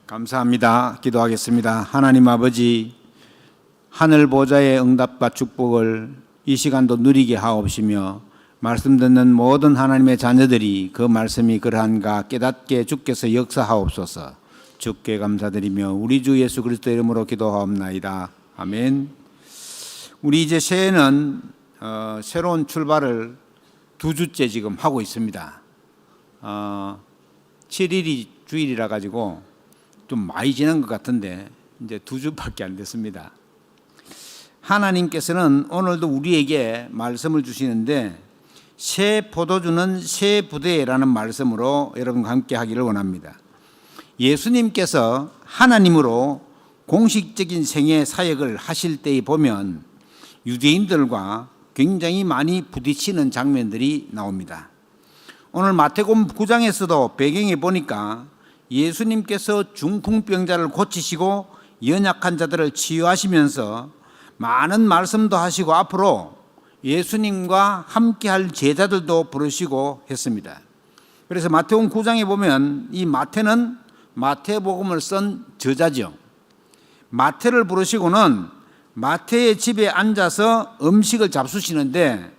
감사합니다. 기도하겠습니다. 하나님 아버지, 하늘 보좌의 응답과 축복을 이 시간도 누리게 하옵시며 말씀 듣는 모든 하나님의 자녀들이 그 말씀이 그러한가 깨닫게 주께서 역사하옵소서. 주께 감사드리며 우리 주 예수 그리스도 이름으로 기도하옵나이다. 아멘. 우리 이제 새해는 새로운 출발을 2주째 지금 하고 있습니다. 7일이 주일이라 가지고 좀 많이 지난 것 같은데 이제 2주밖에 안 됐습니다. 하나님께서는 오늘도 우리에게 말씀을 주시는데 새 포도주는 새 부대라는 말씀으로 여러분과 함께 하기를 원합니다. 예수님께서 하나님으로 공식적인 생애 사역을 하실 때에 보면 유대인들과 굉장히 많이 부딪히는 장면들이 나옵니다. 오늘 마태복음 9장에서도 배경에 보니까 예수님께서 중풍병자를 고치시고 연약한 자들을 치유하시면서 많은 말씀도 하시고 앞으로 예수님과 함께할 제자들도 부르시고 했습니다. 그래서 마태복음 9장에 보면 이 마태는 마태복음을 쓴 저자죠. 마태를 부르시고는 마태의 집에 앉아서 음식을 잡수시는데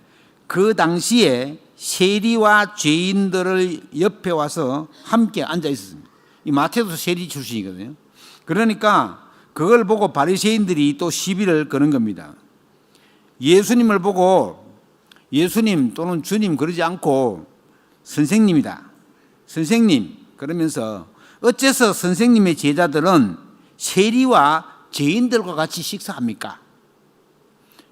그 당시에 세리와 죄인들을 옆에 와서 함께 앉아 있었습니다. 이 마태도 세리 출신이거든요. 그러니까 그걸 보고 바리새인들이 또 시비를 거는 겁니다. 예수님을 보고 예수님 또는 주님 그러지 않고 선생님이다. 선생님 그러면서 어째서 선생님의 제자들은 세리와 죄인들과 같이 식사합니까?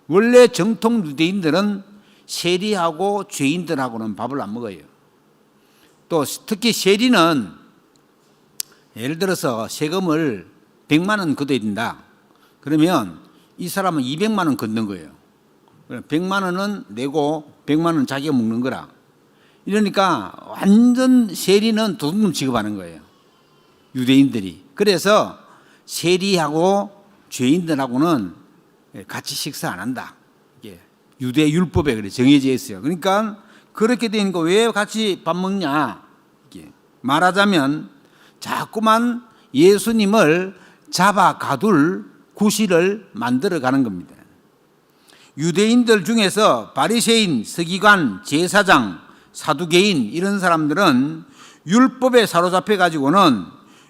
원래 정통 유대인들은 세리하고 죄인들하고는 밥을 안 먹어요. 또 특히 세리는 예를 들어서 세금을 100만 원 걷어야 된다. 그러면 이 사람은 200만 원 걷는 거예요. 100만 원은 내고 100만 원 자기가 먹는 거라. 이러니까 완전 세리는 도둑놈 취급하는 거예요. 유대인들이. 그래서 세리하고 죄인들하고는 같이 식사 안 한다. 유대 율법에 그래 정해져 있어요. 그러니까 그렇게 되니까 왜 같이 밥 먹냐? 말하자면 자꾸만 예수님을 잡아 가둘 구실을 만들어 가는 겁니다. 유대인들 중에서 바리새인, 서기관, 제사장, 사두개인 이런 사람들은 율법에 사로잡혀 가지고는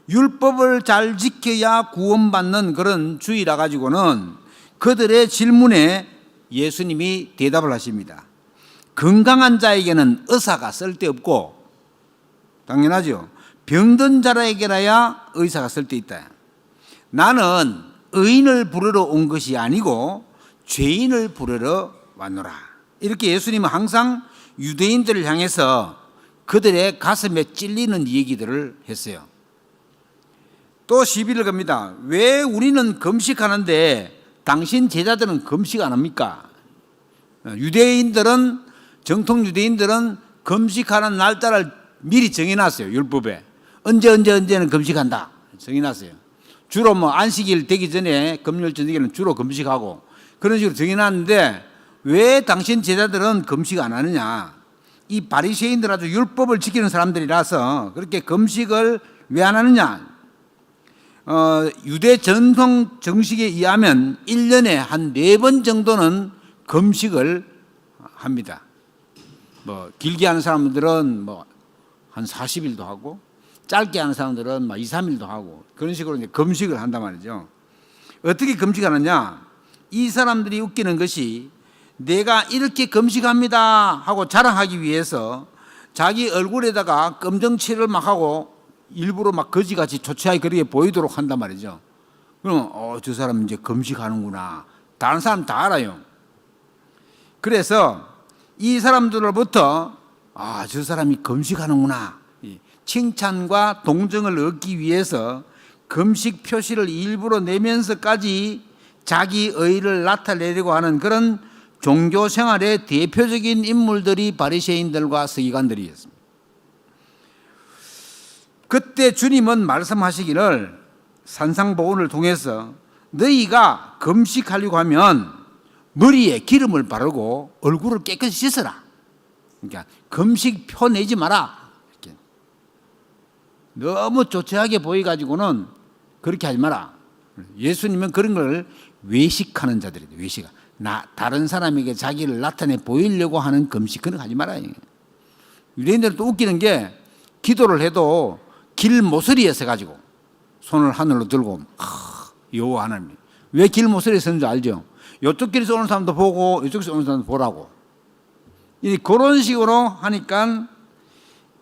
율법을 잘 지켜야 구원받는 그런 주의라 가지고는 그들의 질문에 예수님이 대답을 하십니다. 건강한 자에게는 의사가 쓸데없고 당연하죠. 병든 자에게라야 의사가 쓸데있다. 나는 의인을 부르러 온 것이 아니고 죄인을 부르러 왔노라. 이렇게 예수님은 항상 유대인들을 향해서 그들의 가슴에 찔리는 얘기들을 했어요. 또 시비를 겁니다. 왜 우리는 금식하는데 당신 제자들은 금식 안 합니까? 유대인들은 정통 유대인들은 금식하는 날짜를 미리 정해놨어요. 율법에 언제는 금식한다 정해놨어요. 주로 뭐 안식일 되기 전에 금요일 저녁에는 주로 금식하고 그런 식으로 정해놨는데 왜 당신 제자들은 금식 안 하느냐? 이 바리새인들 아주 율법을 지키는 사람들이라서 그렇게 금식을 왜 안 하느냐? 유대 전통 정식에 의하면 1년에 한 4번 정도는 금식을 합니다. 뭐 길게 하는 사람들은 뭐 한 40일도 하고 짧게 하는 사람들은 막 2, 3일도 하고 그런 식으로 이제 금식을 한단 말이죠. 어떻게 금식하느냐? 이 사람들이 웃기는 것이 내가 이렇게 금식합니다 하고 자랑하기 위해서 자기 얼굴에다가 검정칠을 막 하고 일부러 막 거지같이 초췌하게 그렇게 보이도록 한단 말이죠. 그러면 저 사람 이제 금식하는구나. 다른 사람 다 알아요. 그래서 이 사람들로부터 저 사람이 금식하는구나. 칭찬과 동정을 얻기 위해서 금식 표시를 일부러 내면서까지 자기 의의를 나타내려고 하는 그런 종교 생활의 대표적인 인물들이 바리새인들과 서기관들이었습니다. 그때 주님은 말씀하시기를 산상보훈을 통해서 너희가 금식하려고 하면 머리에 기름을 바르고 얼굴을 깨끗이 씻어라. 그러니까 금식표 내지 마라. 이렇게. 너무 조촐하게 보여가지고는 그렇게 하지 마라. 예수님은 그런 걸 외식하는 자들이다. 외식. 다른 사람에게 자기를 나타내 보이려고 하는 금식, 그런 거 하지 마라. 유대인들은 또 웃기는 게 기도를 해도 길 모서리에 서가지고 손을 하늘로 들고 여호와 하나님. 왜 길 모서리에 서는 줄 알죠? 이쪽 길에서 오는 사람도 보고 이쪽에서 오는 사람도 보라고. 그런 식으로 하니까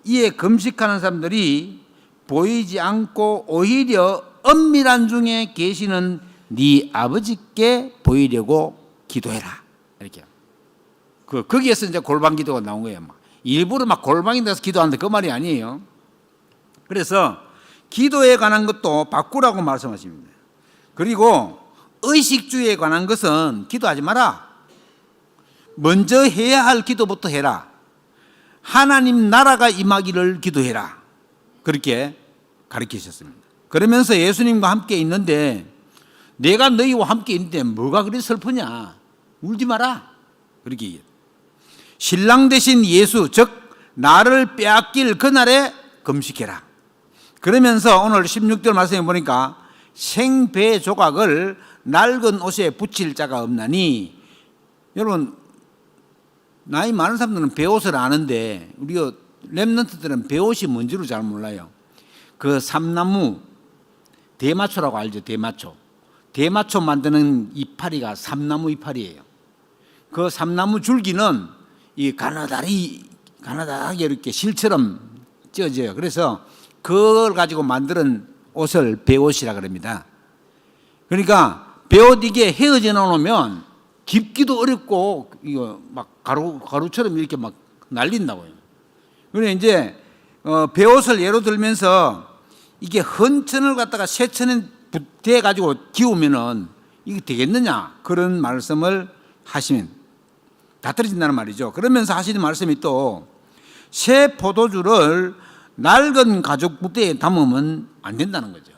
이에 금식하는 사람들이 보이지 않고 오히려 은밀한 중에 계시는 네 아버지께 보이려고 기도해라. 이렇게. 거기에서 이제 골방 기도가 나온 거예요. 일부러 골방에 대해서 기도하는데 그 말이 아니에요. 그래서 기도에 관한 것도 바꾸라고 말씀하십니다. 그리고 의식주의에 관한 것은 기도하지 마라. 먼저 해야 할 기도부터 해라. 하나님 나라가 임하기를 기도해라. 그렇게 가르치셨습니다. 그러면서 예수님과 함께 있는데 내가 너희와 함께 있는데 뭐가 그리 슬프냐. 울지 마라. 그렇게 얘기해요. 신랑 되신 예수, 즉 나를 빼앗길 그날에 금식해라. 그러면서 오늘 16절 말씀해 보니까 생배 조각을 낡은 옷에 붙일 자가 없나니. 여러분 나이 많은 사람들은 배옷을 아는데 우리 렘넌트들은 배옷이 뭔지를 잘 몰라요. 그 삼나무 대마초라고 알죠. 대마초 만드는 이파리가 삼나무 이파리예요. 그 삼나무 줄기는 이 가느다랗게 이렇게 실처럼 쪄져요. 그래서 그걸 가지고 만드는 옷을 배옷이라 그럽니다. 그러니까 배옷 이게 헤어져 나오면 깁기도 어렵고 이거 막 가루처럼 이렇게 막 날린다고요. 그래 이제 배옷을 예로 들면서 이게 헌천을 갖다가 쇠천에 대 가지고 기우면은 이게 되겠느냐, 그런 말씀을 하시면 다 떨어진다는 말이죠. 그러면서 하시는 말씀이 또 새 포도주를 낡은 가죽 부대에 담으면 안 된다는 거죠.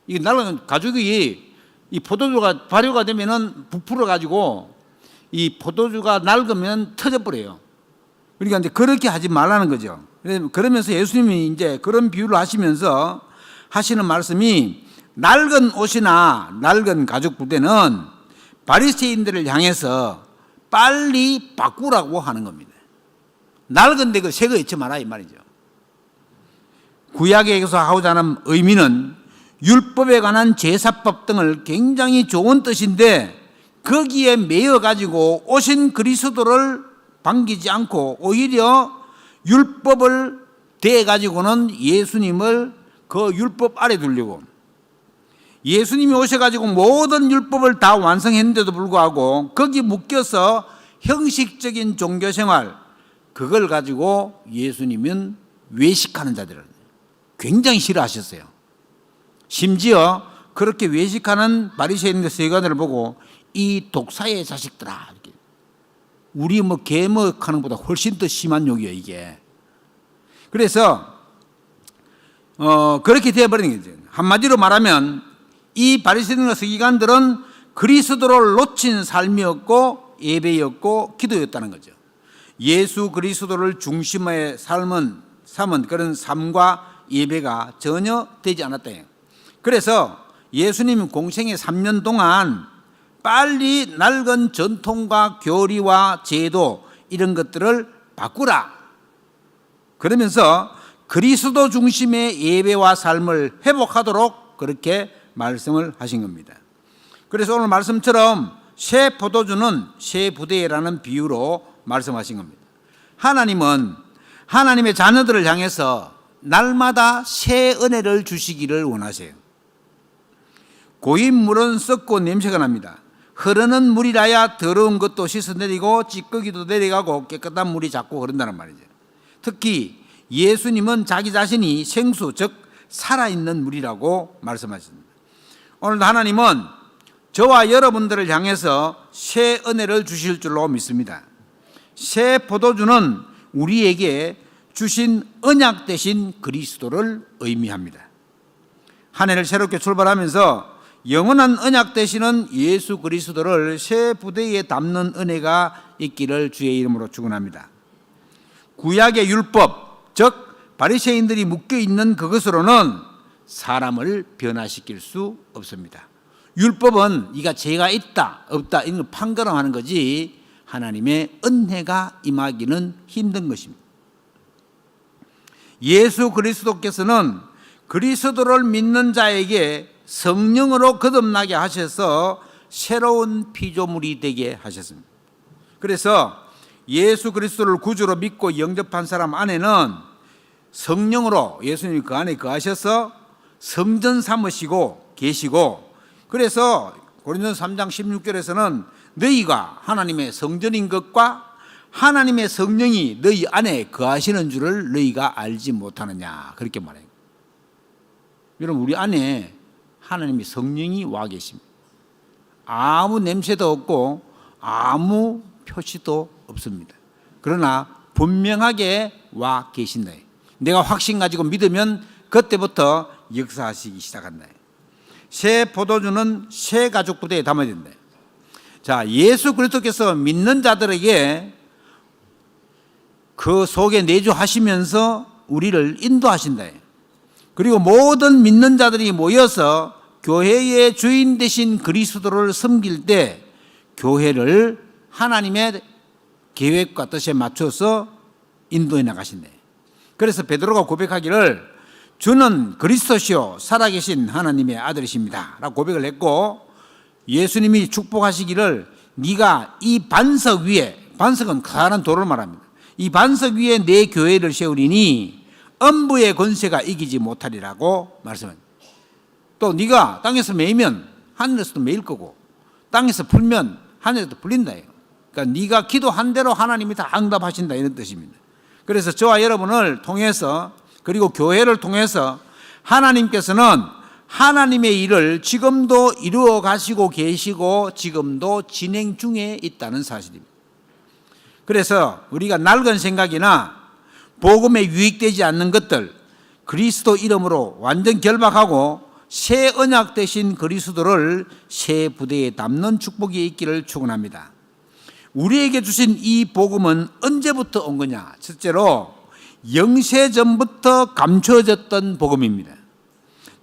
이 낡은 가죽이 이 포도주가 발효가 되면은 부풀어 가지고 이 포도주가 낡으면 터져버려요. 그러니까 이제 그렇게 하지 말라는 거죠. 그러면서 예수님이 이제 그런 비유를 하시면서 하시는 말씀이 낡은 옷이나 낡은 가죽 부대는 바리새인들을 향해서 빨리 바꾸라고 하는 겁니다. 낡은데 그 새 거 잊지 마라 이 말이죠. 구약에서 하고자 하는 의미는 율법에 관한 제사법 등을 굉장히 좋은 뜻인데 거기에 매여 가지고 오신 그리스도를 반기지 않고 오히려 율법을 대 가지고는 예수님을 그 율법 아래 두려고, 예수님이 오셔가지고 모든 율법을 다 완성했는데도 불구하고 거기 묶여서 형식적인 종교생활, 그걸 가지고 예수님은 외식하는 자들을 굉장히 싫어하셨어요. 심지어 그렇게 외식하는 바리새인들 세관들을 보고 이 독사의 자식들아, 이렇게. 우리 개 먹하는 것보다 훨씬 더 심한 욕이에요 이게. 그래서 그렇게 되어버리는 거죠. 한마디로 말하면 이 바리새인과 서기관들은 그리스도를 놓친 삶이었고 예배였고 기도였다는 거죠. 예수 그리스도를 중심의 삼은 그런 삶과 예배가 전혀 되지 않았다. 그래서 예수님 공생의 3년 동안 빨리 낡은 전통과 교리와 제도 이런 것들을 바꾸라. 그러면서 그리스도 중심의 예배와 삶을 회복하도록 그렇게 말씀을 하신 겁니다. 그래서 오늘 말씀처럼 새 포도주는 새 부대라는 비유로 말씀하신 겁니다. 하나님은 하나님의 자녀들을 향해서 날마다 새 은혜를 주시기를 원하세요. 고인 물은 썩고 냄새가 납니다. 흐르는 물이라야 더러운 것도 씻어내리고 찌꺼기도 내려가고 깨끗한 물이 자꾸 흐른다는 말이죠. 특히 예수님은 자기 자신이 생수, 즉 살아있는 물이라고 말씀하십니다. 오늘도 하나님은 저와 여러분들을 향해서 새 은혜를 주실 줄로 믿습니다. 새 포도주는 우리에게 주신 언약 되신 그리스도를 의미합니다. 한 해를 새롭게 출발하면서 영원한 언약 되시는 예수 그리스도를 새 부대에 담는 은혜가 있기를 주의 이름으로 축원합니다. 구약의 율법, 즉 바리새인들이 묶여 있는 그것으로는 사람을 변화시킬 수 없습니다. 율법은 네가 죄가 있다 없다 이런 걸 판가름하는 거지 하나님의 은혜가 임하기는 힘든 것입니다. 예수 그리스도께서는 그리스도를 믿는 자에게 성령으로 거듭나게 하셔서 새로운 피조물이 되게 하셨습니다. 그래서 예수 그리스도를 구주로 믿고 영접한 사람 안에는 성령으로 예수님이 그 안에 거하셔서 성전 삼으시고 계시고, 그래서 고린도서 3장 16절에서는 너희가 하나님의 성전인 것과 하나님의 성령이 너희 안에 거하시는 줄을 너희가 알지 못하느냐 그렇게 말해요. 여러분, 우리 안에 하나님의 성령이 와 계십니다. 아무 냄새도 없고 아무 표시도 없습니다. 그러나 분명하게 와 계신다. 내가 확신 가지고 믿으면 그때부터 역사하시기 시작한다. 새 포도주는 새 가죽 부대에 담아야 된다. 자, 예수 그리스도께서 믿는 자들에게 그 속에 내주하시면서 우리를 인도하신다. 그리고 모든 믿는 자들이 모여서 교회의 주인 되신 그리스도를 섬길 때 교회를 하나님의 계획과 뜻에 맞춰서 인도해 나가신다. 그래서 베드로가 고백하기를 주는 그리스도시요 살아계신 하나님의 아들이십니다 라고 고백을 했고, 예수님이 축복하시기를 네가 이 반석 위에, 반석은 커다란 돌을 말합니다, 이 반석 위에 내 교회를 세우리니 엄부의 권세가 이기지 못하리라고 말씀합니다. 또 네가 땅에서 매이면 하늘에서도 매일 거고 땅에서 풀면 하늘에서도 풀린다. 그러니까 네가 기도한 대로 하나님이 다 응답하신다 이런 뜻입니다. 그래서 저와 여러분을 통해서 그리고 교회를 통해서 하나님께서는 하나님의 일을 지금도 이루어 가시고 계시고 지금도 진행 중에 있다는 사실입니다. 그래서 우리가 낡은 생각이나 복음에 유익되지 않는 것들 그리스도 이름으로 완전 결박하고 새 언약 되신 그리스도를 새 부대에 담는 축복이 있기를 축원합니다. 우리에게 주신 이 복음은 언제부터 온 거냐? 첫째로 영세전부터 감춰졌던 복음입니다.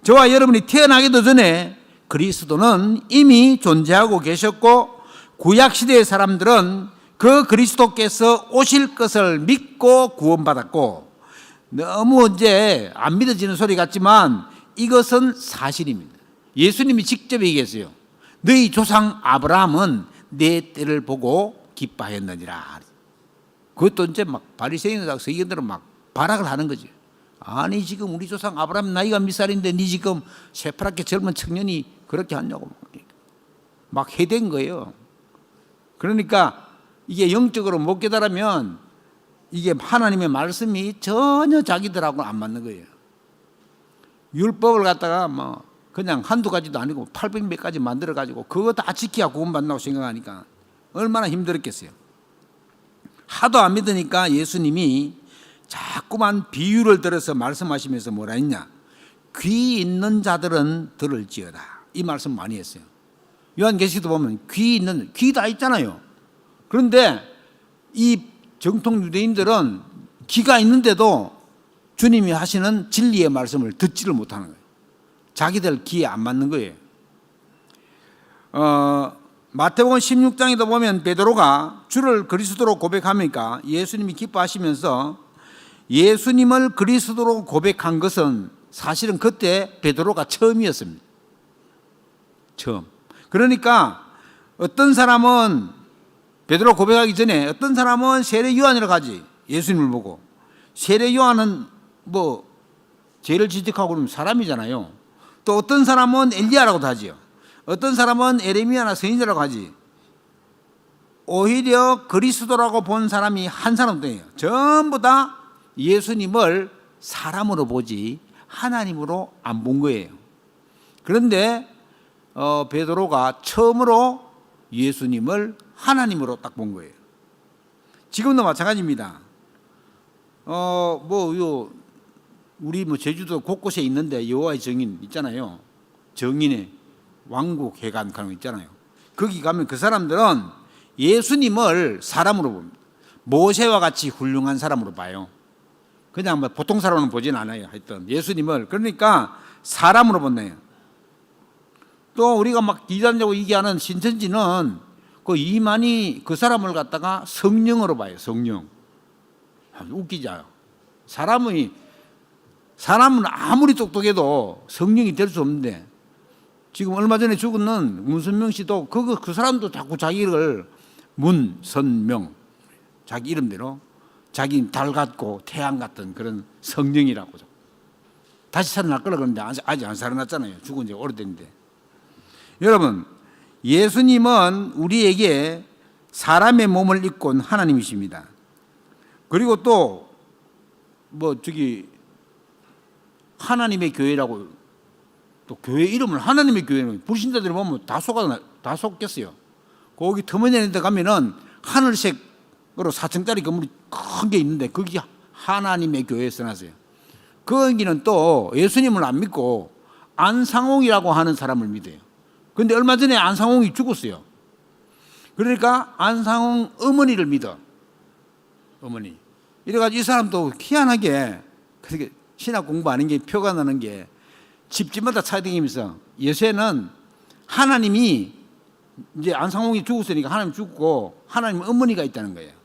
저와 여러분이 태어나기도 전에 그리스도는 이미 존재하고 계셨고, 구약시대의 사람들은 그 그리스도께서 오실 것을 믿고 구원받았고, 너무 이제 안 믿어지는 소리 같지만 이것은 사실입니다. 예수님이 직접 얘기했어요. 너희 조상 아브라함은 내 때를 보고 기뻐하였느니라. 그것도 이제 막 바리새인들하고 서기관들은 막 발악을 하는 거죠. 아니 지금 우리 조상 아브라함 나이가 몇 살인데 니 지금 새파랗게 젊은 청년이 그렇게 하냐고 막 해댄 거예요. 그러니까 이게 영적으로 못 깨달으면 이게 하나님의 말씀이 전혀 자기들하고는 안 맞는 거예요. 율법을 갖다가 뭐 그냥 한두 가지도 아니고 800몇 가지 만들어 가지고 그거 다 지켜야 구원받는다고 생각하니까 얼마나 힘들었겠어요. 하도 안 믿으니까 예수님이 자꾸만 비유를 들어서 말씀하시면서 뭐라 했냐? 귀 있는 자들은 들을지어다. 이 말씀 많이 했어요. 요한계시도 보면 귀 다 있잖아요. 그런데 이 정통 유대인들은 귀가 있는데도 주님이 하시는 진리의 말씀을 듣지를 못하는 거예요. 자기들 귀에 안 맞는 거예요. 마태복음 16장에도 보면 베드로가 주를 그리스도로 고백하니까 예수님이 기뻐하시면서 예수님을 그리스도로 고백한 것은 사실은 그때 베드로가 처음이었습니다. 처음. 그러니까 어떤 사람은 베드로 고백하기 전에 어떤 사람은 세례 요한이라고 하지. 예수님을 보고. 세례 요한은 뭐 죄를 지적하고 그러면 사람이잖아요. 또 어떤 사람은 엘리야라고도 하지요. 어떤 사람은 에레미야나 선지자라고 하지. 오히려 그리스도라고 본 사람이 한 사람도 아니에요. 전부 다 예수님을 사람으로 보지 하나님으로 안 본 거예요. 그런데 베드로가 처음으로 예수님을 하나님으로 딱 본 거예요. 지금도 마찬가지입니다. 우리 제주도 곳곳에 있는데 여호와의 증인 있잖아요. 증인의 왕국 회관 그런 거 있잖아요. 거기 가면 그 사람들은 예수님을 사람으로 봅니다. 모세와 같이 훌륭한 사람으로 봐요. 그냥 뭐 보통 사람은 보진 않아요. 하여튼 예수님을 그러니까 사람으로 본네요. 또 우리가 막 이단자고 얘기하는 신천지는 그 이만희 그 사람을 갖다가 성령으로 봐요. 성령. 웃기죠. 사람은 아무리 똑똑해도 성령이 될 수 없는데 지금 얼마 전에 죽은 문선명 씨도 그 사람도 자꾸 자기를 문선명 자기 이름대로 자기 달 같고 태양 같은 그런 성령이라고 다시 살아날 거라 그러는데 아직 안 살아났잖아요. 죽은 지 오래됐는데. 여러분 예수님은 우리에게 사람의 몸을 입고 온 하나님이십니다. 그리고 또 하나님의 교회라고 또 교회 이름을 하나님의 교회는 불신자들이 보면 다 속겠어요. 거기 터미널에 가면은 하늘색으로 4층짜리 건물이 큰 게 있는데 거기 하나님의 교회에 써놨어요. 거기는 또 예수님을 안 믿고 안상홍이라고 하는 사람을 믿어요. 그런데 얼마 전에 안상홍이 죽었어요. 그러니까 안상홍 어머니를 믿어. 어머니. 이래가지고 이 사람도 희한하게 그렇게 신학 공부하는 게 표가 나는 게 집집마다 찾아다니면서 요새는 하나님이 이제 안상홍이 죽었으니까 하나님 죽고 하나님 어머니가 있다는 거예요.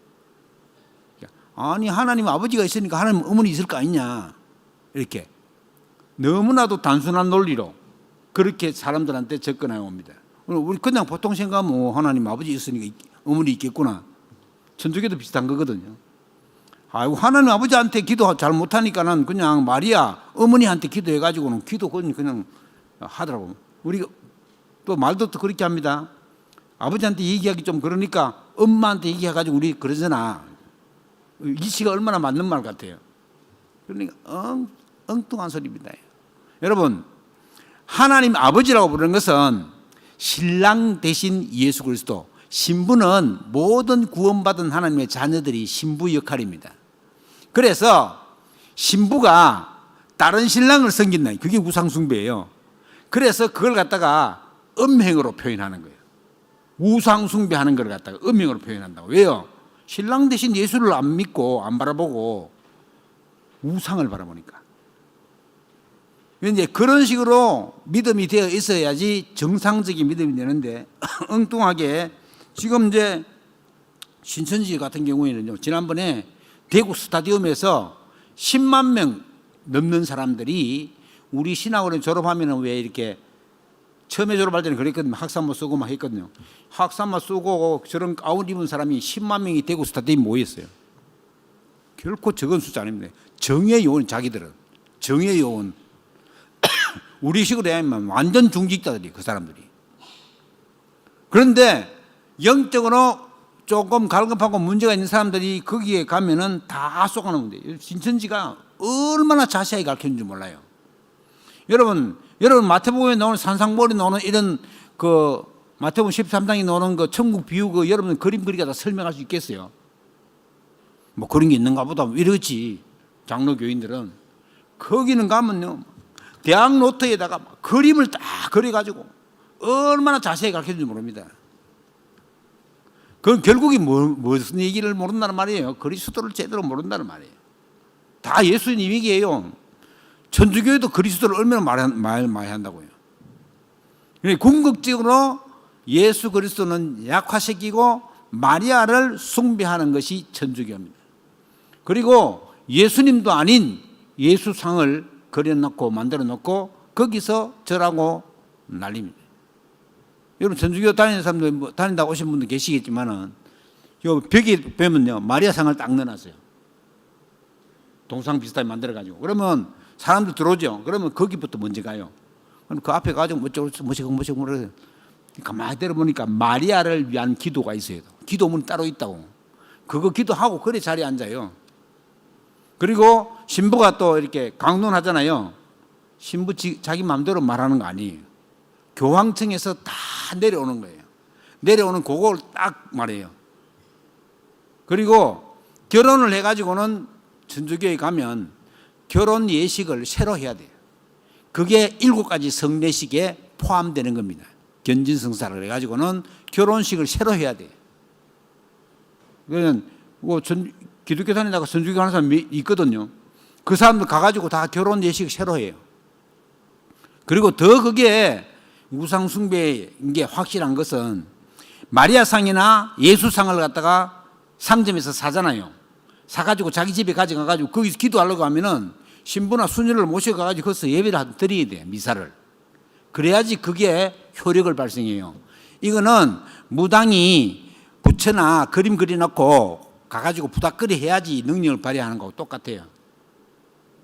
아니 하나님 아버지가 있으니까 하나님 어머니 있을 거 아니냐 이렇게 너무나도 단순한 논리로 그렇게 사람들한테 접근해 옵니다. 우리 그냥 보통 생각하면 하나님 아버지 있으니까 어머니 있겠구나. 천주교도 비슷한 거거든요. 아이고 하나님 아버지한테 기도 잘 못하니까는 그냥 마리아 어머니한테 기도해가지고는 기도 그냥 하더라고. 우리가 또 말도 또 그렇게 합니다. 아버지한테 얘기하기 좀 그러니까 엄마한테 얘기해가지고 우리 그러잖아. 이치가 얼마나 맞는 말 같아요. 그러니까 엉뚱한 소리입니다. 여러분 하나님 아버지라고 부르는 것은 신랑 대신 예수 그리스도, 신부는 모든 구원받은 하나님의 자녀들이 신부 역할입니다. 그래서 신부가 다른 신랑을 섬긴다. 그게 우상숭배예요. 그래서 그걸 갖다가 음행으로 표현하는 거예요. 우상숭배하는 걸 갖다가 음행으로 표현한다고. 왜요? 신랑 대신 예수를 안 믿고 안 바라보고 우상을 바라보니까. 이제 그런 식으로 믿음이 되어 있어야지 정상적인 믿음이 되는데 엉뚱하게 지금 이제 신천지 같은 경우에는요, 지난번에 대구 스타디움에서 10만 명 넘는 사람들이 우리 신학원에 졸업하면 왜 이렇게 처음에 졸업할 때는 그랬거든요. 학사모 쓰고 막 했거든요. 학사모 쓰고 저런 가운 입은 사람이 10만 명이 대구 스타디움에 모였어요. 결코 적은 숫자 아닙니다. 정의 요원 자기들은 정의 요원 우리 식으로 하면 완전 중직자들이 그 사람들이. 그런데 영적으로 조금 갈급하고 문제가 있는 사람들이 거기에 가면은 다 쏘아놓는데 신천지가 얼마나 자세하게 가르쳤는지 몰라요. 여러분 마태복음에 나오는 산상보리 나오는 이런 그 마태복음 13장에 나오는 그 천국 비유 그 여러분 그림 그리기가 다 설명할 수 있겠어요? 뭐 그런 게 있는가 보다 이러지. 장로 교인들은 거기는 가면요 대학 노트에다가 그림을 딱 그려가지고 얼마나 자세히 가르쳤는지 모릅니다. 그건 결국이 무슨 얘기를 모른다는 말이에요. 그리스도를 제대로 모른다는 말이에요. 다 예수님 얘기예요. 천주교에도 그리스도를 얼마나 많이 한다고요. 궁극적으로 예수 그리스도는 약화시키고 마리아를 숭배하는 것이 천주교입니다. 그리고 예수님도 아닌 예수상을 그려놓고 만들어놓고 거기서 절하고 난립니다. 여러분 천주교 다니는 사람들 다닌다고 오신 분들 계시겠지만은 요 벽에 보면요 마리아상을 딱 넣어놨어요. 동상 비슷하게 만들어가지고 그러면 사람들 들어오죠. 그러면 거기부터 먼저 가요. 그럼 그 앞에 가지고 뭐시고 가만히 들어보니까 마리아를 위한 기도가 있어요. 기도문이 따로 있다고. 그거 기도하고 그래 자리에 앉아요. 그리고 신부가 또 이렇게 강론하잖아요. 신부 자기 마음대로 말하는 거 아니에요. 교황청에서 다 내려오는 거예요. 내려오는 그걸 딱 말해요. 그리고 결혼을 해가지고는 천주교에 가면 결혼 예식을 새로 해야 돼요. 그게 7가지 성례식에 포함되는 겁니다. 견진성사를 해가지고는 결혼식을 새로 해야 돼요. 그러면 기독교 다니다가 천주교 하는 사람이 있거든요. 그 사람들 가가지고 다 결혼 예식 새로 해요. 그리고 더 그게 우상숭배인 게 확실한 것은 마리아상이나 예수상을 갖다가 상점에서 사잖아요. 사가지고 자기 집에 가져가가지고 거기서 기도하려고 하면은 신부나 수녀를 모셔가가지고 거기서 예배를 드려야 돼, 미사를. 그래야지 그게 효력을 발생해요. 이거는 무당이 부처나 그림 그려놓고 가가지고 부닥거리 해야지 능력을 발휘하는 거하고 똑같아요.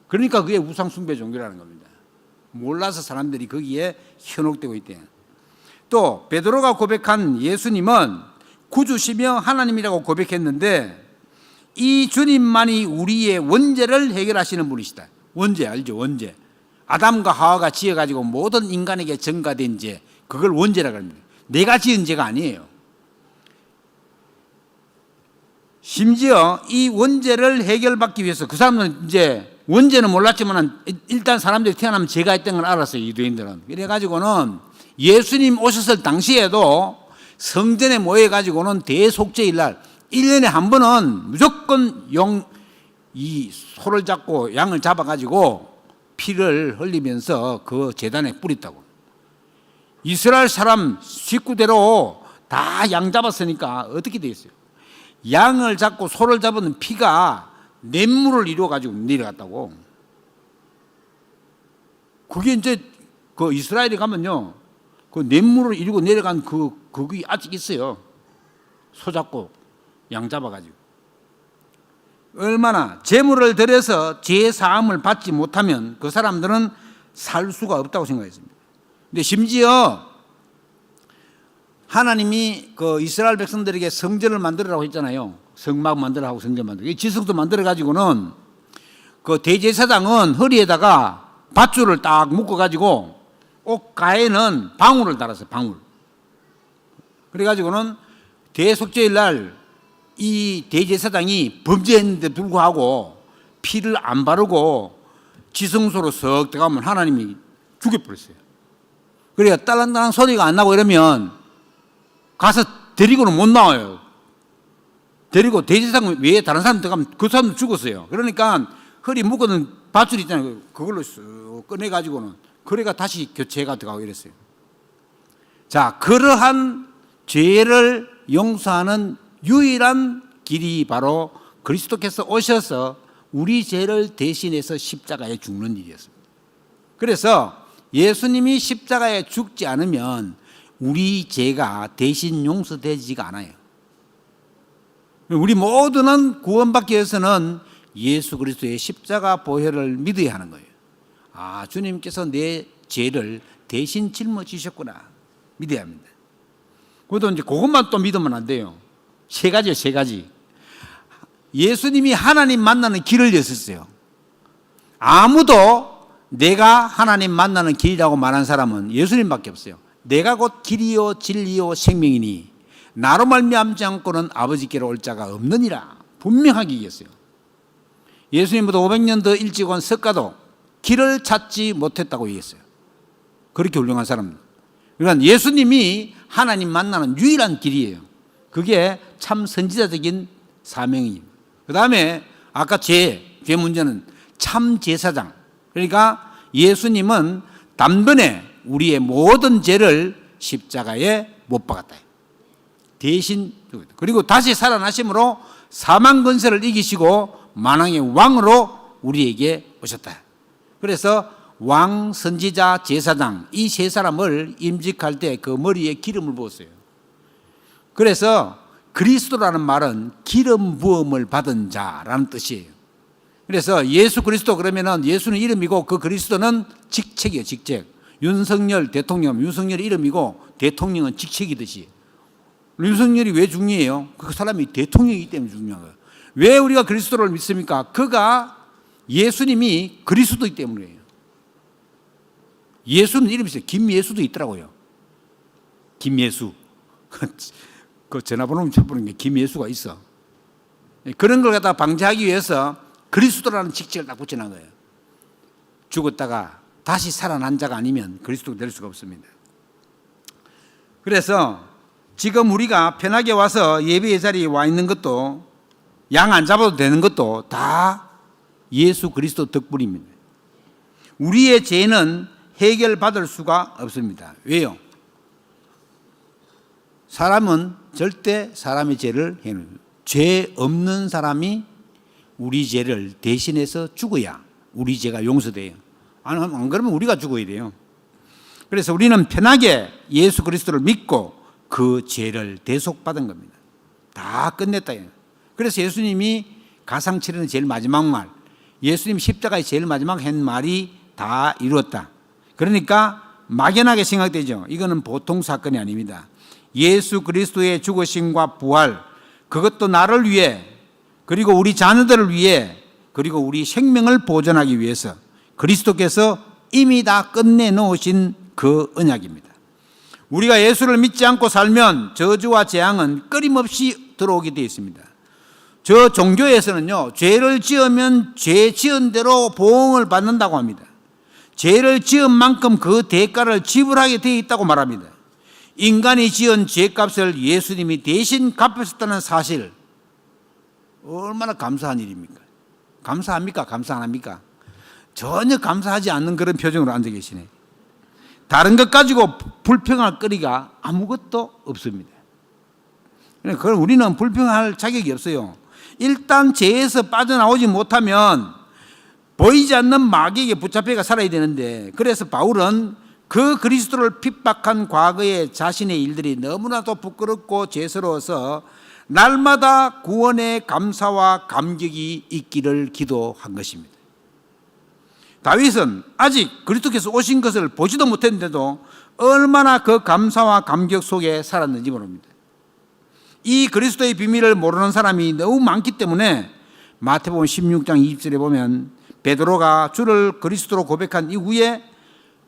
그러니까 그게 우상숭배 종교라는 겁니다. 몰라서 사람들이 거기에 현혹되고 있대요. 또 베드로가 고백한 예수님은 구주시며 하나님이라고 고백했는데 이 주님만이 우리의 원죄를 해결하시는 분이시다. 원죄 알죠? 원죄. 아담과 하와가 지어가지고 모든 인간에게 전가된 죄, 그걸 원죄라고 합니다. 내가 지은 죄가 아니에요. 심지어 이 원죄를 해결받기 위해서 그 사람은 이제 원죄는 몰랐지만 일단 사람들이 태어나면 죄가 있다는 걸 알았어요. 유대인들은. 그래가지고는 예수님 오셨을 당시에도 성전에 모여가지고는 대속죄일 날 1년에 한 번은 무조건 이 소를 잡고 양을 잡아가지고 피를 흘리면서 그 제단에 뿌렸다고. 이스라엘 사람 식구대로 다 양 잡았으니까 어떻게 되겠어요? 양을 잡고 소를 잡은 피가 냇물을 이루어가지고 내려갔다고. 그게 이제 그 이스라엘에 가면요, 그 냇물을 이루고 내려간 그게 아직 있어요. 소 잡고 양 잡아가지고. 얼마나 제물을 드려서 죄 사함을 받지 못하면 그 사람들은 살 수가 없다고 생각했습니다. 근데 심지어 하나님이 그 이스라엘 백성들에게 성전을 만들으라고 했잖아요. 성막 만들으라고 성전 만들고. 지성도 만들어가지고는 그 대제사장은 허리에다가 밧줄을 딱 묶어가지고 옷가에는 방울을 달았어요. 방울. 그래가지고는 대속죄일 날 이 대제사장이 범죄했는데 불구하고 피를 안 바르고 지성소로 썩 들어가면 하나님이 죽여버렸어요. 그래야 딸랑딸랑 소리가 안 나고 이러면 가서 데리고는 못 나와요. 데리고 대제사장 외에 다른 사람 들어가면 그 사람도 죽었어요. 그러니까 허리 묶어둔 밧줄 있잖아요. 그걸로 쓱 꺼내가지고는 그래가 다시 교체가 들어가고 이랬어요. 자, 그러한 죄를 용서하는 유일한 길이 바로 그리스도께서 오셔서 우리 죄를 대신해서 십자가에 죽는 일이었습니다. 그래서 예수님이 십자가에 죽지 않으면 우리 죄가 대신 용서되지가 않아요. 우리 모두는 구원받기 위해서는 예수 그리스도의 십자가 보혈을 믿어야 하는 거예요. 아, 주님께서 내 죄를 대신 짊어지셨구나. 믿어야 합니다. 그것도 이제 그것만 또 믿으면 안 돼요. 세 가지요, 세 가지. 예수님이 하나님 만나는 길을 여셨어요. 아무도 내가 하나님 만나는 길이라고 말한 사람은 예수님밖에 없어요. 내가 곧 길이요 진리요 생명이니 나로 말미암지 않고는 아버지께로 올 자가 없느니라. 분명하게 얘기했어요. 예수님보다 500년 더 일찍 온 석가도 길을 찾지 못했다고 얘기했어요. 그렇게 훌륭한 사람입니다. 그러니까 예수님이 하나님 만나는 유일한 길이에요. 그게 참 선지자적인 사명이에요. 그 다음에 아까 죄 문제는 참 제사장. 그러니까 예수님은 단번에 우리의 모든 죄를 십자가에 못 박았다. 대신 그리고 다시 살아나심으로 사망 권세를 이기시고 만왕의 왕으로 우리에게 오셨다. 그래서 왕, 선지자, 제사장 이 세 사람을 임직할 때 그 머리에 기름을 부었어요. 그래서 그리스도라는 말은 기름 부음을 받은 자라는 뜻이에요. 그래서 예수 그리스도 그러면은 예수는 이름이고 그 그리스도는 직책이에요. 직책. 윤석열 대통령, 윤석열이 이름이고 대통령은 직책이듯이. 윤석열이 왜 중요해요? 그 사람이 대통령이기 때문에 중요한 거예요. 왜 우리가 그리스도를 믿습니까? 그가 예수님이 그리스도이기 때문이에요. 예수는 이름이 있어요. 김예수도 있더라고요. 김예수. 그 전화번호 쳐보는 게 김예수가 있어. 그런 걸 갖다가 방지하기 위해서 그리스도라는 직책을 딱 붙여놓은 거예요. 죽었다가 다시 살아난 자가 아니면 그리스도가 될 수가 없습니다. 그래서 지금 우리가 편하게 와서 예배의 자리에 와 있는 것도 양 안 잡아도 되는 것도 다 예수 그리스도 덕분입니다. 우리의 죄는 해결받을 수가 없습니다. 왜요? 사람은 절대 사람의 죄를 해결합니다. 죄 없는 사람이 우리 죄를 대신해서 죽어야 우리 죄가 용서돼요. 안 그러면 우리가 죽어야 돼요. 그래서 우리는 편하게 예수 그리스도를 믿고 그 죄를 대속받은 겁니다. 다 끝냈다. 그래서 예수님이 가상치료는 제일 마지막 말, 예수님 십자가의 제일 마지막 한 말이 다 이루었다. 그러니까 막연하게 생각되죠. 이거는 보통 사건이 아닙니다. 예수 그리스도의 죽으심과 부활, 그것도 나를 위해, 그리고 우리 자녀들을 위해, 그리고 우리 생명을 보존하기 위해서 그리스도께서 이미 다 끝내 놓으신 그 언약입니다. 우리가 예수를 믿지 않고 살면 저주와 재앙은 끊임없이 들어오게 되어 있습니다. 저 종교에서는요, 죄를 지으면 죄 지은 대로 보응을 받는다고 합니다. 죄를 지은 만큼 그 대가를 지불하게 되어 있다고 말합니다. 인간이 지은 죄값을 예수님이 대신 갚으셨다는 사실, 얼마나 감사한 일입니까? 감사합니까? 감사 안 합니까? 전혀 감사하지 않는 그런 표정으로 앉아 계시네. 다른 것 가지고 불평할 거리가 아무것도 없습니다. 그럼 우리는 불평할 자격이 없어요. 일단 죄에서 빠져나오지 못하면 보이지 않는 마귀에게 붙잡혀가 살아야 되는데, 그래서 바울은 그 그리스도를 핍박한 과거의 자신의 일들이 너무나도 부끄럽고 죄스러워서 날마다 구원의 감사와 감격이 있기를 기도한 것입니다. 다윗은 아직 그리스도께서 오신 것을 보지도 못했는데도 얼마나 그 감사와 감격 속에 살았는지 모릅니다. 이 그리스도의 비밀을 모르는 사람이 너무 많기 때문에 마태복음 16장 20절에 보면 베드로가 주를 그리스도로 고백한 이후에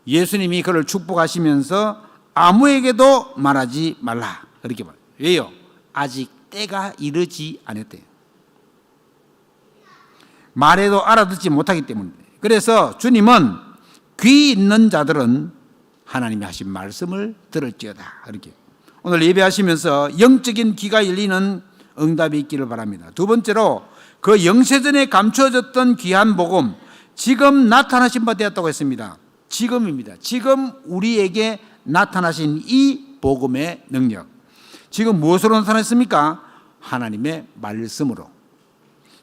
예수님이 그를 축복하시면서 아무에게도 말하지 말라, 그렇게 말해요. 왜요? 아직 때가 이르지 않았대요. 말해도 알아듣지 못하기 때문에. 그래서 주님은 귀 있는 자들은 하나님이 하신 말씀을 들을지어다, 이렇게. 오늘 예배하시면서 영적인 귀가 열리는 응답이 있기를 바랍니다. 두 번째로 그 영세전에 감추어졌던 귀한 복음, 지금 나타나신 바 되었다고 했습니다. 지금입니다. 지금 우리에게 나타나신 이 복음의 능력. 지금 무엇으로 나타났습니까? 하나님의 말씀으로.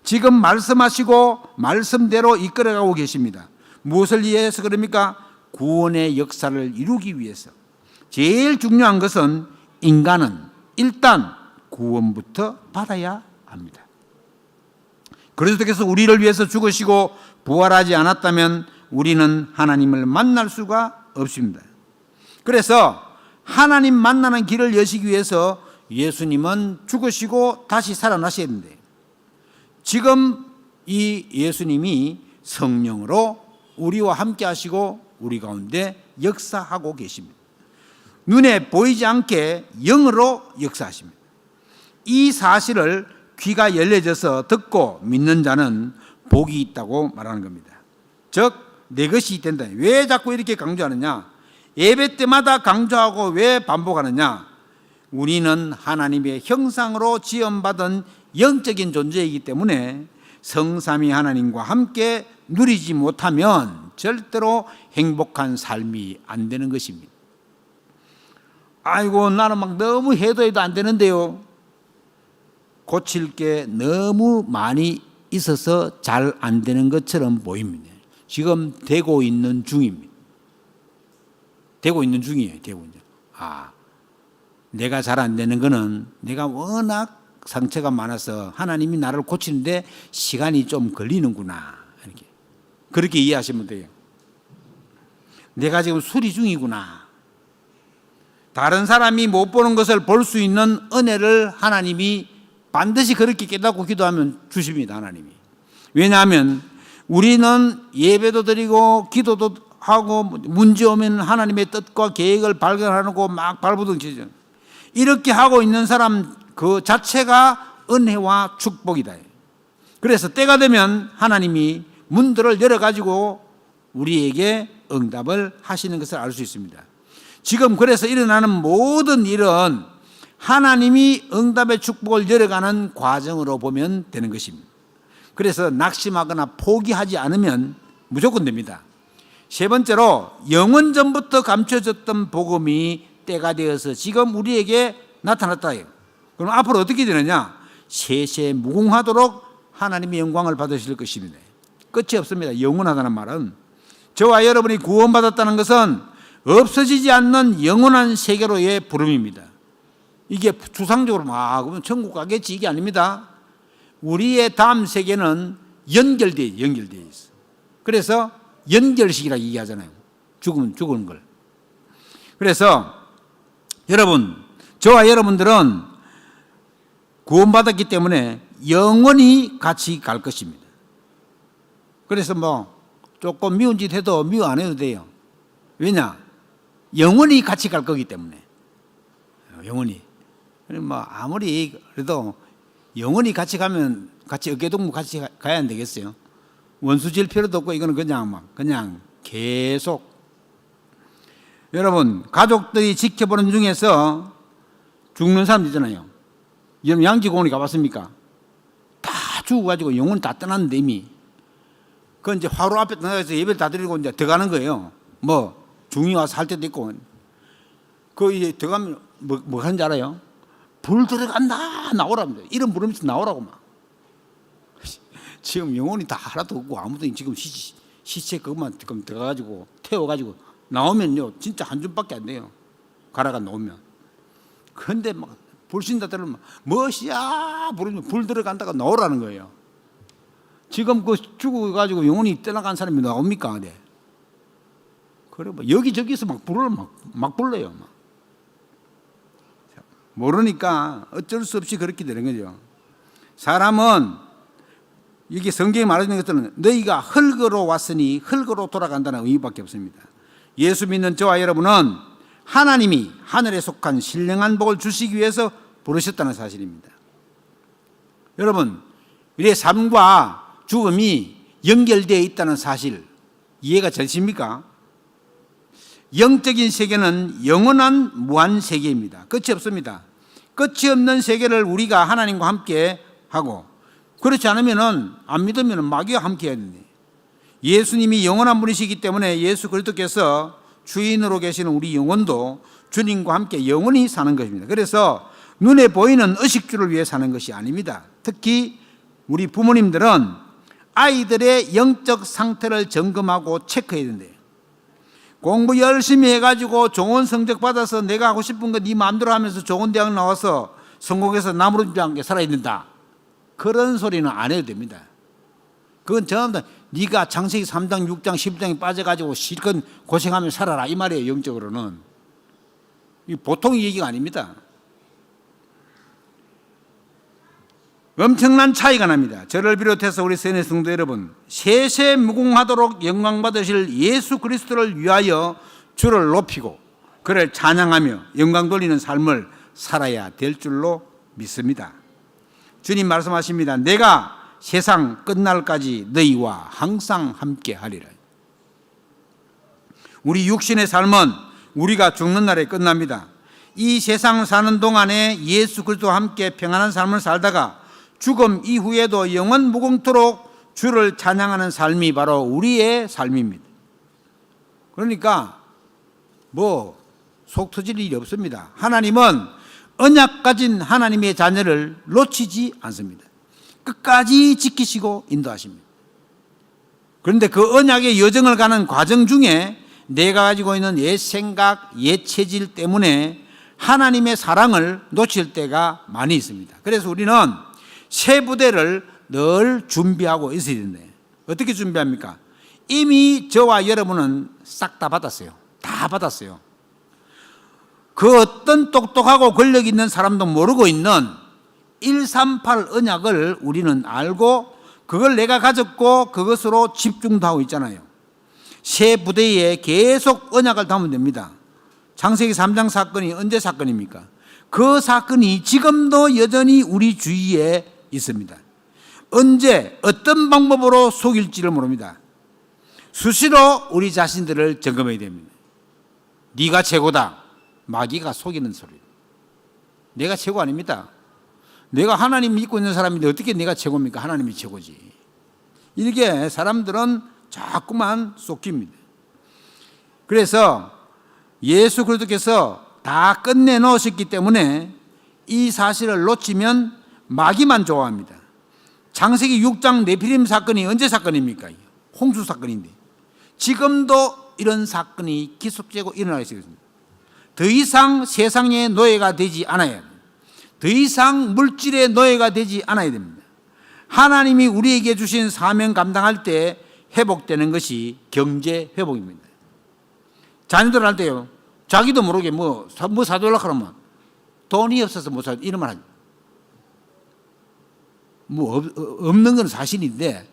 지금 말씀하시고 말씀대로 이끌어가고 계십니다. 무엇을 위해서 그럽니까? 구원의 역사를 이루기 위해서. 제일 중요한 것은 인간은 일단 구원부터 받아야 합니다. 그리스도께서 우리를 위해서 죽으시고 부활하지 않았다면 우리는 하나님을 만날 수가 없습니다. 그래서 하나님 만나는 길을 여시기 위해서 예수님은 죽으시고 다시 살아나셔야 되는데, 지금 이 예수님이 성령으로 우리와 함께 하시고 우리 가운데 역사하고 계십니다. 눈에 보이지 않게 영으로 역사하십니다. 이 사실을 귀가 열려져서 듣고 믿는 자는 복이 있다고 말하는 겁니다. 즉, 내 것이 된다. 왜 자꾸 이렇게 강조하느냐? 예배 때마다 강조하고 왜 반복하느냐? 우리는 하나님의 형상으로 지음받은 영적인 존재이기 때문에 성삼위 하나님과 함께 누리지 못하면 절대로 행복한 삶이 안 되는 것입니다. 아이고, 나는 막 너무 해도 안 되는데요. 고칠 게 너무 많이 있어서 잘 안 되는 것처럼 보입니다. 지금 되고 있는 중입니다. 되고 있는 중이에요. 내가 잘 안 되는 거는 내가 워낙 상처가 많아서 하나님이 나를 고치는데 시간이 좀 걸리는구나, 이렇게. 그렇게 이해하시면 돼요. 내가 지금 수리 중이구나. 다른 사람이 못 보는 것을 볼 수 있는 은혜를 하나님이 반드시 그렇게 깨닫고 기도하면 주십니다. 하나님이. 왜냐하면 우리는 예배도 드리고 기도도 하고 문제 오면 하나님의 뜻과 계획을 발견하고 막 발부둥치죠. 이렇게 하고 있는 사람 그 자체가 은혜와 축복이다. 그래서 때가 되면 하나님이 문들을 열어가지고 우리에게 응답을 하시는 것을 알 수 있습니다. 지금 그래서 일어나는 모든 일은 하나님이 응답의 축복을 열어가는 과정으로 보면 되는 것입니다. 그래서 낙심하거나 포기하지 않으면 무조건 됩니다. 세 번째로 영원 전부터 감춰졌던 복음이 때가 되어서 지금 우리에게 나타났다. 그럼 앞으로 어떻게 되느냐? 세세 무궁하도록 하나님의 영광을 받으실 것입니다. 끝이 없습니다. 영원하다는 말은 저와 여러분이 구원받았다는 것은 없어지지 않는 영원한 세계로의 부름입니다. 이게 추상적으로 그러면 천국 가겠지 이게 아닙니다. 우리의 다음 세계는 연결되어 있어. 그래서 연결식이라고 얘기하잖아요. 죽은 걸. 그래서 여러분, 저와 여러분들은 구원받았기 때문에 영원히 같이 갈 것입니다. 그래서 조금 미운 짓 해도 미워 안 해도 돼요. 왜냐? 영원히 같이 갈 거기 때문에. 영원히. 아무리 그래도 영원히 같이 가면 같이 어깨동무 같이 가야 안 되겠어요? 원수 질 필요도 없고 이거는 그냥 계속. 여러분, 가족들이 지켜보는 중에서 죽는 사람 있잖아요. 여러분 양지공원에 가봤습니까? 다 죽어가지고 영혼이 다 떠났는데 이미. 그 이제 화로 앞에 나가서 예배를 다 드리고 이제 들어가는 거예요. 중이 와서 할 때도 있고. 그 이제 들어가면 뭐 하는지 알아요? 불 들어간다 나오랍니다. 이름 부르면서 나오라고 막. 지금 영혼이 다 하나도 없고 아무도 지금 시체 그것만 지금 들어가가지고 태워가지고 나오면요 진짜 한 줌밖에 안 돼요. 가라가 나오면. 그런데 막 불신다 들으면 멋이야 부르면 불 들어간다가 나오라는 거예요. 지금 그 죽어가지고 영혼이 떠나간 사람이 나옵니까? 네. 그래 여기저기서 막 불을 막 불러요. 모르니까 어쩔 수 없이 그렇게 되는 거죠. 사람은 이게 성경에 말하는 것들은 너희가 흙으로 왔으니 흙으로 돌아간다는 의미밖에 없습니다. 예수 믿는 저와 여러분은 하나님이 하늘에 속한 신령한 복을 주시기 위해서 부르셨다는 사실입니다. 여러분, 우리의 삶과 죽음이 연결되어 있다는 사실 이해가 되십니까? 영적인 세계는 영원한 무한 세계입니다. 끝이 없습니다. 끝이 없는 세계를 우리가 하나님과 함께 하고, 그렇지 않으면 안 믿으면 마귀와 함께 해야 되는데, 예수님이 영원한 분이시기 때문에 예수 그리스도께서 주인으로 계시는 우리 영혼도 주님과 함께 영원히 사는 것입니다. 그래서 눈에 보이는 의식주를 위해 사는 것이 아닙니다. 특히 우리 부모님들은 아이들의 영적 상태를 점검하고 체크해야 된대요. 공부 열심히 해가지고 좋은 성적 받아서 내가 하고 싶은 거 네 마음대로 하면서 좋은 대학 나와서 성공해서 나무르지 않게 살아야 된다. 그런 소리는 안 해도 됩니다. 그건 전부 다 네가 창세기 3장, 6장, 10장에 빠져가지고 실컷 고생하며 살아라 이 말이에요. 영적으로는. 이 보통 얘기가 아닙니다. 엄청난 차이가 납니다. 저를 비롯해서 우리 세네 성도 여러분, 세세 무궁하도록 영광 받으실 예수 그리스도를 위하여 주를 높이고 그를 찬양하며 영광 돌리는 삶을 살아야 될 줄로 믿습니다. 주님 말씀하십니다. 내가 세상 끝날까지 너희와 항상 함께 하리라. 우리 육신의 삶은 우리가 죽는 날에 끝납니다. 이 세상 사는 동안에 예수 그리스도와 함께 평안한 삶을 살다가 죽음 이후에도 영원 무궁토록 주를 찬양하는 삶이 바로 우리의 삶입니다. 그러니까 속 터질 일이 없습니다. 하나님은 언약 가진 하나님의 자녀를 놓치지 않습니다. 끝까지 지키시고 인도하십니다. 그런데 그 언약의 여정을 가는 과정 중에 내가 가지고 있는 옛 생각, 옛 체질 때문에 하나님의 사랑을 놓칠 때가 많이 있습니다. 그래서 우리는 새 부대를 늘 준비하고 있어야 된다. 어떻게 준비합니까? 이미 저와 여러분은 싹 다 받았어요. 다 받았어요. 그 어떤 똑똑하고 권력 있는 사람도 모르고 있는 138 언약을 우리는 알고 그걸 내가 가졌고 그것으로 집중도 하고 있잖아요. 새 부대에 계속 언약을 담으면 됩니다. 창세기 3장 사건이 언제 사건입니까? 그 사건이 지금도 여전히 우리 주위에 있습니다. 언제 어떤 방법으로 속일지를 모릅니다. 수시로 우리 자신들을 점검해야 됩니다. 네가 최고다. 마귀가 속이는 소리. 내가 최고 아닙니다. 내가 하나님 믿고 있는 사람인데 어떻게 내가 최고입니까? 하나님이 최고지. 이렇게 사람들은 자꾸만 쏟깁니다. 그래서 예수 그리스도께서 다 끝내 놓으셨기 때문에 이 사실을 놓치면 마귀만 좋아합니다. 창세기 6장 네피림 사건이 언제 사건입니까? 홍수 사건인데 지금도 이런 사건이 계속되고 일어나고 있습니다. 더 이상 세상의 노예가 되지 않아야 합니다. 더 이상 물질의 노예가 되지 않아야 됩니다. 하나님이 우리에게 주신 사명 감당할 때 회복되는 것이 경제 회복입니다. 자녀들 할 때요, 자기도 모르게 뭐 사달라고 하면 돈이 없어서 못 사, 이런 말 하죠. 뭐 없는 건 사실인데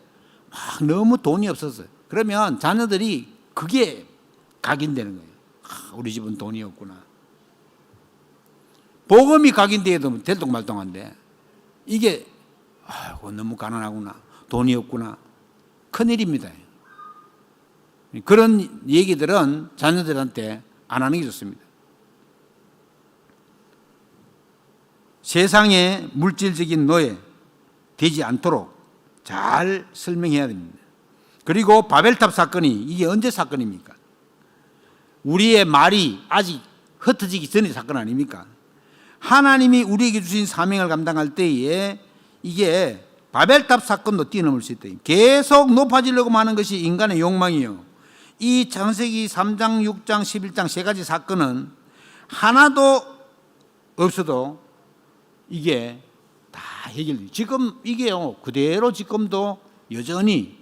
막 너무 돈이 없어서 그러면 자녀들이 그게 각인되는 거예요. 우리 집은 돈이 없구나. 복음이 각인되어도 될똥말똥한데 이게 너무 가난하구나, 돈이 없구나, 큰일입니다. 그런 얘기들은 자녀들한테 안 하는 게 좋습니다. 세상의 물질적인 노예 되지 않도록 잘 설명해야 됩니다. 그리고 바벨탑 사건이 이게 언제 사건입니까? 우리의 말이 아직 흩어지기 전의 사건 아닙니까? 하나님이 우리에게 주신 사명을 감당할 때에 이게 바벨탑 사건도 뛰어넘을 수 있다. 계속 높아지려고 하는 것이 인간의 욕망이요. 이 창세기 3장, 6장, 11장 세 가지 사건은 하나도 없어도 이게 다 해결돼요. 지금 이게요, 그대로 지금도 여전히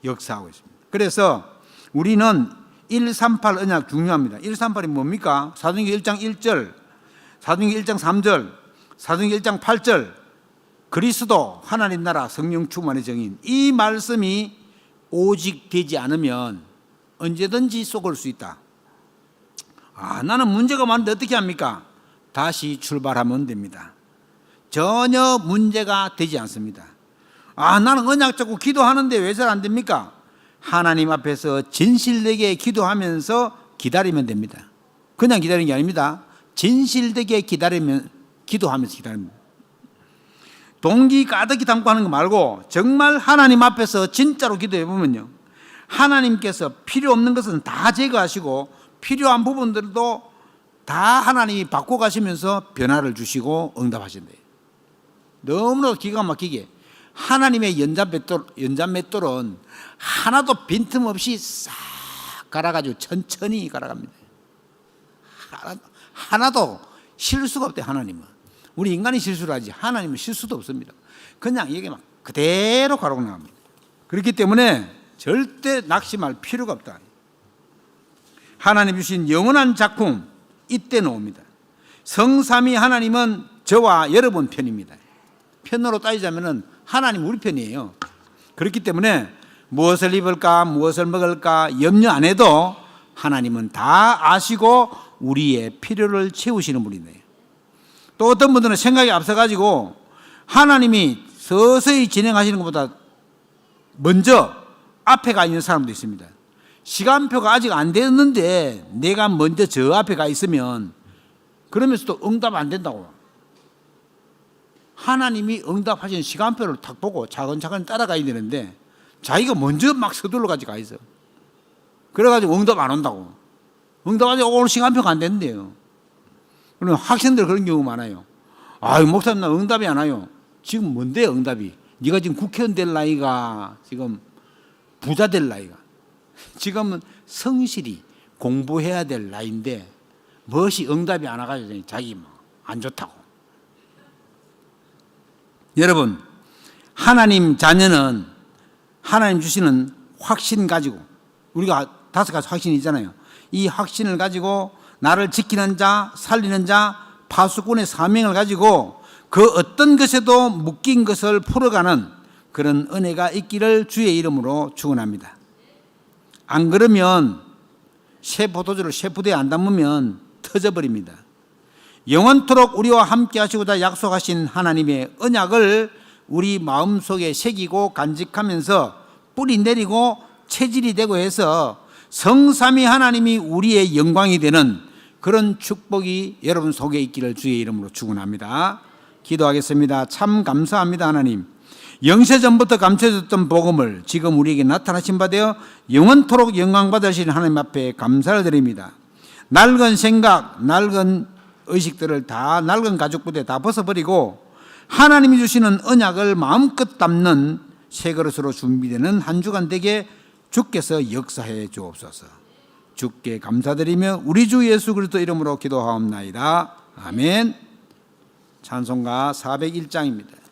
역사하고 있습니다. 그래서 우리는 138 언약 중요합니다. 138이 뭡니까? 사도행전 1장 1절, 사도행전 1장 3절, 사도행전 1장 8절, 그리스도 하나님 나라 성령 충만의 정인, 이 말씀이 오직 되지 않으면 언제든지 속을 수 있다. 나는 문제가 많은데 어떻게 합니까? 다시 출발하면 됩니다. 전혀 문제가 되지 않습니다. 나는 언약 잡고 기도하는데 왜 잘 안 됩니까? 하나님 앞에서 진실되게 기도하면서 기다리면 됩니다. 그냥 기다리는 게 아닙니다. 진실되게 기도하면서 기다립니다. 동기 가득히 담고 하는 거 말고 정말 하나님 앞에서 진짜로 기도해 보면요, 하나님께서 필요 없는 것은 다 제거하시고 필요한 부분들도 다 하나님이 바꿔가시면서 변화를 주시고 응답하신대요. 너무나 기가 막히게 하나님의 연잔맷돌은 하나도 빈틈없이 싹 갈아가지고 천천히 갈아갑니다. 하나도 실수가 없대. 하나님은 우리 인간이 실수를 하지 하나님은 실수도 없습니다. 그냥 이게 막 그대로 가르고 나갑니다. 그렇기 때문에 절대 낙심할 필요가 없다. 하나님 주신 영원한 작품 이때 나옵니다. 성삼위 하나님은 저와 여러분 편입니다. 편으로 따지자면 하나님 우리 편이에요. 그렇기 때문에 무엇을 입을까, 무엇을 먹을까 염려 안 해도 하나님은 다 아시고 우리의 필요를 채우시는 분이네요. 또 어떤 분들은 생각이 앞서가지고 하나님이 서서히 진행하시는 것보다 먼저 앞에 가 있는 사람도 있습니다. 시간표가 아직 안 됐는데 내가 먼저 저 앞에 가 있으면 그러면서도 응답 안 된다고. 하나님이 응답하신 시간표를 탁 보고 차근차근 따라가야 되는데 자기가 먼저 막 서둘러 가지고 가 있어. 그래가지고 응답 안 온다고. 응답하지 오늘 시간표가 안 된대요. 그럼 학생들 그런 경우 많아요. 목사님 나 응답이 안 와요. 지금 뭔데요 응답이? 네가 지금 국회의원 될 나이가, 지금 부자 될 나이가, 지금은 성실히 공부해야 될 나이인데 무엇이 응답이 안 와가지고 자기 안 좋다고. 여러분, 하나님 자녀는 하나님 주시는 확신 가지고, 우리가 5가지 확신이 있잖아요. 이 확신을 가지고 나를 지키는 자, 살리는 자, 파수꾼의 사명을 가지고 그 어떤 것에도 묶인 것을 풀어가는 그런 은혜가 있기를 주의 이름으로 축원합니다. 안 그러면 새 포도주를 새 포도에 안 담으면 터져버립니다. 영원토록 우리와 함께 하시고자 약속하신 하나님의 언약을 우리 마음속에 새기고 간직하면서 뿌리 내리고 체질이 되고 해서 성삼위 하나님이 우리의 영광이 되는 그런 축복이 여러분 속에 있기를 주의 이름으로 축원합니다. 기도하겠습니다. 참 감사합니다. 하나님, 영세전부터 감춰졌던 복음을 지금 우리에게 나타나신 바 되어 영원토록 영광받으신 하나님 앞에 감사를 드립니다. 낡은 생각, 낡은 의식들을 다 낡은 가죽부대 다 벗어버리고 하나님이 주시는 언약을 마음껏 담는 새 그릇으로 준비되는 한 주간 되게 주께서 역사해 주옵소서. 주께 감사드리며 우리 주 예수 그리스도 이름으로 기도하옵나이다. 아멘. 찬송가 401장입니다.